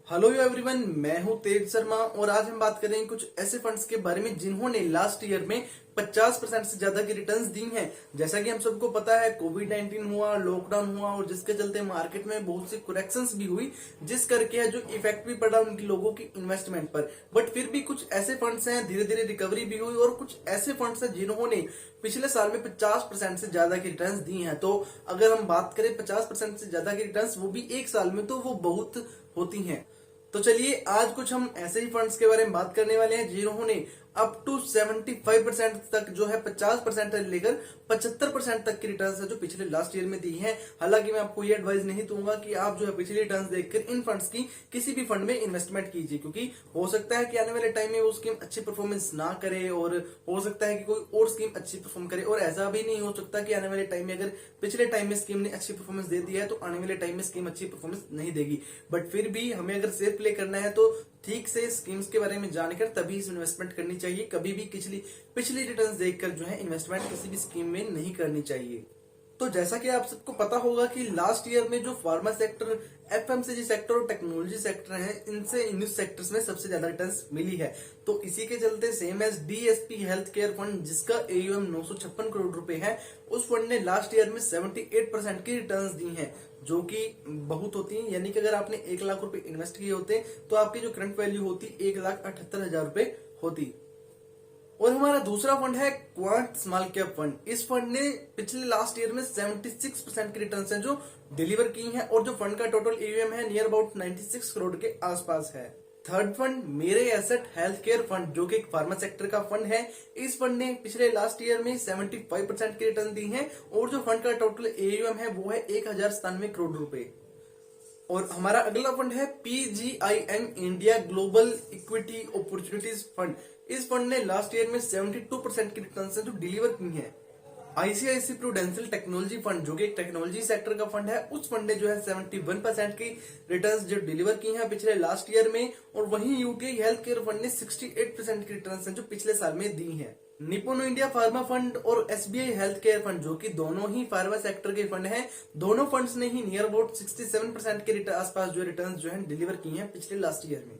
Hello everyone, मैं हूं तेज शर्मा और आज हम बात करेंगे कुछ ऐसे फंड्स के बारे में जिन्होंने लास्ट ईयर में 50% से ज्यादा की रिटर्न्स दी हैं। जैसा कि हम सबको पता है, कोविड-19 हुआ, लॉकडाउन हुआ और जिसके चलते मार्केट में बहुत सी करेक्शंस भी हुई, जिस करके जो इफेक्ट भी पड़ा उनकी लोगों की इन्वेस्टमेंट पर। बट फिर भी कुछ ऐसे फंड्स हैं, धीरे धीरे रिकवरी भी हुई और कुछ ऐसे फंड्स हैं जिन्होंने पिछले साल में 50% से ज्यादा की रिटर्न्स दी हैं। तो अगर हम बात करें 50% से ज्यादा की रिटर्न्स, वो भी एक साल में, तो वो बहुत होती हैं। तो चलिए आज कुछ हम ऐसे ही फंड्स के बारे में बात करने वाले हैं जिन्होंने अप टू 75% तक जो है 50% से लेकर 75% तक की रिटर्न्स है जो पिछले लास्ट ईयर में दी है। हालांकि मैं आपको ये एडवाइस नहीं दूंगा कि आप जो है पिछली रिटर्न्स देखकर इन फंड्स की किसी भी फंड में इन्वेस्टमेंट कीजिए, क्योंकि हो सकता है कि आने वाले टाइम में वो स्कीम अच्छी परफॉर्मेंस ना करे और हो सकता है कि कोई और स्कीम अच्छी परफॉर्म करे। और ऐसा भी नहीं हो सकता कि आने वाले टाइम में अगर पिछले टाइम में स्कीम ने अच्छी परफॉर्मेंस दे दी है तो आने वाले टाइम में स्कीम अच्छी परफॉर्मेंस नहीं देगी। बट फिर भी हमें अगर सेफ प्ले करना है तो ठीक से स्कीम्स के बारे में जानकर तभी इन्वेस्टमेंट करनी चाहिए। कभी भी पिछली रिटर्न्स देखकर जो है इन्वेस्टमेंट किसी भी स्कीम में नहीं करनी चाहिए। तो जैसा कि आप सबको पता होगा कि लास्ट ईयर में जो फार्मा सेक्टर, एफएमसीजी सेक्टर और टेक्नोलॉजी सेक्टर हैं, इनसे इन सेक्टर्स में सबसे ज्यादा रिटर्न्स मिली है। तो इसी के चलते same as DSP health care fund, जिसका एयूएम 956 करोड़ रुपए है, उस फंड ने लास्ट ईयर में 78% की रिटर्न्स दी हैं, जो कि बहुत होती है। यानी कि अगर आपने 1 लाख रुपए इन्वेस्ट किए होते तो आपकी जो करंट वैल्यू होती 1,78,000 रुपए होती। और हमारा दूसरा फंड है क्वांट स्मॉल कैप फंड। इस फंड ने पिछले लास्ट ईयर में 76% की रिटर्न्स हैं जो डिलीवर की हैं और जो फंड का टोटल एयूएम है नियर अबाउट 96 करोड़ के आसपास है। थर्ड फंड मेरे एसेट हेल्थ केयर फंड, जो कि एक फार्मा सेक्टर का फंड है। इस फंड ने पिछले लास्ट ईयर में 75% की रिटर्न दी है और जो फंड का टोटल एयूएम है वो है 1,097 करोड़ रुपए। और हमारा अगला फंड है PGIM India global equity opportunities fund. इस फंड ने लास्ट ईयर में 72% की रिटर्न जो डिलीवर की है। आईसीआईसी प्रूडेंशियल टेक्नोलॉजी फंड, जो कि एक टेक्नोलॉजी सेक्टर का फंड है, उस फंड ने जो है 71% की रिटर्न्स जो डिलीवर की हैं पिछले लास्ट ईयर में। और वहीं यूटीआई हेल्थ केयर फंड ने 68% की रिटर्न्स जो पिछले साल में दी हैं। निपोन इंडिया फार्मा फंड और एसबीआई हेल्थ केयर फंड, जो कि दोनों ही फार्मा सेक्टर के फंड हैं, दोनों फंड्स ने ही नियर अबाउट 67% के आसपास जो रिटर्न्स जो है डिलीवर की हैं पिछले लास्ट ईयर में।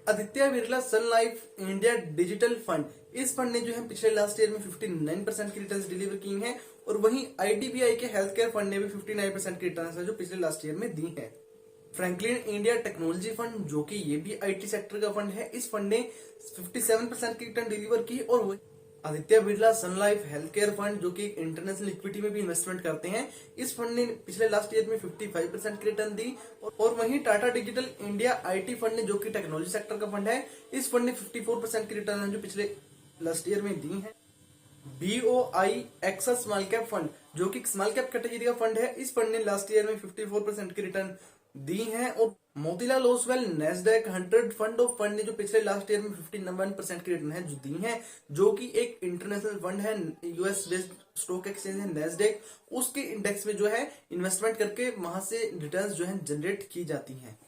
आदित्य बिरला सन लाइफ इंडिया डिजिटल फंड, इस फंड ने जो है पिछले लास्ट ईयर में 59% की रिटर्न्स डिलीवर की हैं। और वहीं आईडीबीआई के हेल्थ केयर फंड ने भी 59% की रिटर्न्स जो पिछले लास्ट ईयर में दी हैं। फ्रैंकलिन इंडिया टेक्नोलॉजी फंड, जो कि ये भी आईटी सेक्टर का फंड है, इस फंड ने 57% की रिटर्न डिलीवर की। और वही आदित्य बिरला सन लाइफ हेल्थ केयर फंड, जो कि इंटरनेशनल इक्विटी में भी इन्वेस्टमेंट करते हैं, इस फंड ने पिछले लास्ट ईयर में 55% की रिटर्न दी। और वहीं Tata digital India IT fund ने, जो कि टेक्नोलॉजी सेक्टर का फंड है, इस फंड ने 54% की रिटर्न जो पिछले लास्ट ईयर में दी है। BOI axis small cap fund, जो कि स्मॉल कैप कैटेगरी का फंड है, इस फंड ने लास्ट ईयर में 54% की रिटर्न दी है। और Motilal Oswal Nasdaq 100 fund of fund ने जो पिछले लास्ट ईयर में 51% की रिटर्न है जो दी है, जो कि एक इंटरनेशनल फंड है, यूएस बेस्ड स्टॉक एक्सचेंज है नेस्डैक, उसके इंडेक्स में जो है इन्वेस्टमेंट करके वहां से रिटर्न्स जो है जनरेट की जाती हैं।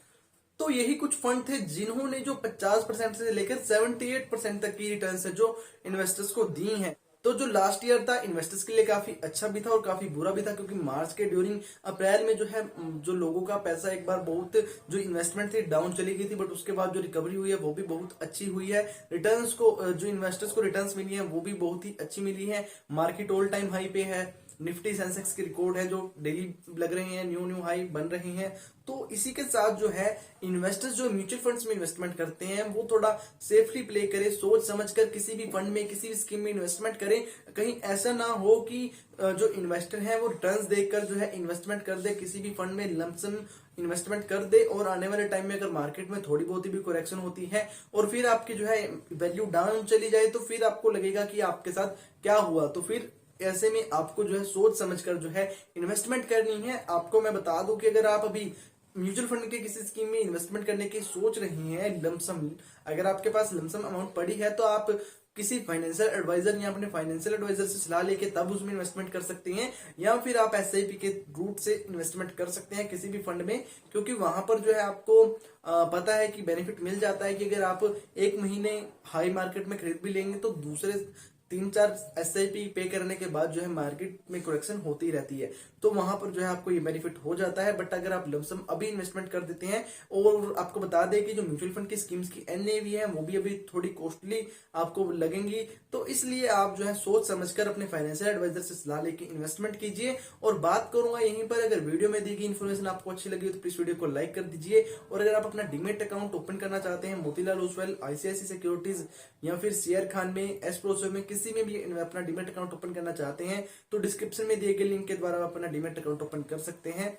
तो यही कुछ फंड थे जिन्होंने जो 50% से लेकर 78% तक की रिटर्न्स है जो इन्वेस्टर्स को दी हैं। तो जो लास्ट ईयर था इन्वेस्टर्स के लिए काफी अच्छा भी था और काफी बुरा भी था, क्योंकि मार्च के ड्यूरिंग अप्रैल में जो है जो लोगों का पैसा एक बार बहुत जो इन्वेस्टमेंट थी डाउन चली गई थी, बट उसके बाद जो रिकवरी हुई है वो भी बहुत अच्छी हुई है। रिटर्न्स को जो इन्वेस्टर्स को रिटर्न्स मिली है वो भी बहुत ही अच्छी मिली है। मार्केट ऑल टाइम हाई पे है, निफ्टी सेंसेक्स के रिकॉर्ड है जो डेली लग रहे हैं, न्यू हाई बन रहे हैं। तो इसी के साथ जो है इन्वेस्टर्स जो म्यूचुअल फंड्स में इन्वेस्टमेंट करते हैं वो थोड़ा सेफली प्ले करें, सोच समझकर किसी भी फंड में किसी भी स्कीम में इन्वेस्टमेंट करें। कहीं ऐसा ना हो कि जो इन्वेस्टर है वो रिटर्न्स देखकर जो है इन्वेस्टमेंट कर दे, किसी भी फंड में लमसम इन्वेस्टमेंट कर दे और आने वाले टाइम में अगर मार्केट में थोड़ी बहुत भी करेक्शन होती है और फिर आपकी जो है वैल्यू डाउन चली जाए तो फिर आपको लगेगा कि आपके साथ क्या हुआ। तो फिर ऐसे में आपको जो है सोच समझकर जो है इन्वेस्टमेंट करनी है। आपको मैं बता दूं कि अगर आप अभी म्यूचुअल फंड के किसी स्कीम में इन्वेस्टमेंट करने की सोच रही हैं लमसम, अगर आपके पास लमसम अमाउंट पड़ी है तो आप किसी फाइनेंशियल एडवाइजर या अपने फाइनेंशियल एडवाइजर से सलाह लेके तब उसमें इन्वेस्टमेंट कर सकते हैं, या फिर आप एसआईपी के रूट से इन्वेस्टमेंट कर सकते हैं किसी भी फंड में, क्योंकि वहां पर जो है आपको पता है कि बेनिफिट मिल जाता है कि अगर आप एक महीने हाई मार्केट में खरीद भी लेंगे तो दूसरे 3-4 एसआईपी पे करने के बाद जो है मार्केट में करेक्शन होती रहती है। तो वहां पर जो है आपको ये बेनिफिट हो जाता है। बट अगर आप लमसम अभी इन्वेस्टमेंट कर देते हैं, और आपको बता दें कि जो म्यूचुअल फंड की स्कीम्स की एनएवी है वो भी अभी थोड़ी कॉस्टली आपको लगेंगी, तो इसलिए आप जो है सोच समझकर अपने फाइनेंशियल एडवाइजर से सलाह लेके इन्वेस्टमेंट कीजिए। और बात करूंगा यहीं पर, अगर वीडियो में दी गई इन्फॉर्मेशन आपको अच्छी लगी तो प्लीज वीडियो को लाइक कर दीजिए। और अगर आप अपना डीमेट अकाउंट ओपन करना चाहते हैं मोतीलाल ओसवाल, आईसीआईसी सिक्योरिटीज या फिर शेयर खान में, एस्प्रोसो में, किसी में भी अपना डीमेट अकाउंट ओपन करना चाहते हैं तो डिस्क्रिप्शन में दिए गए लिंक के द्वारा आप अपना डीमेट अकाउंट ओपन कर सकते हैं।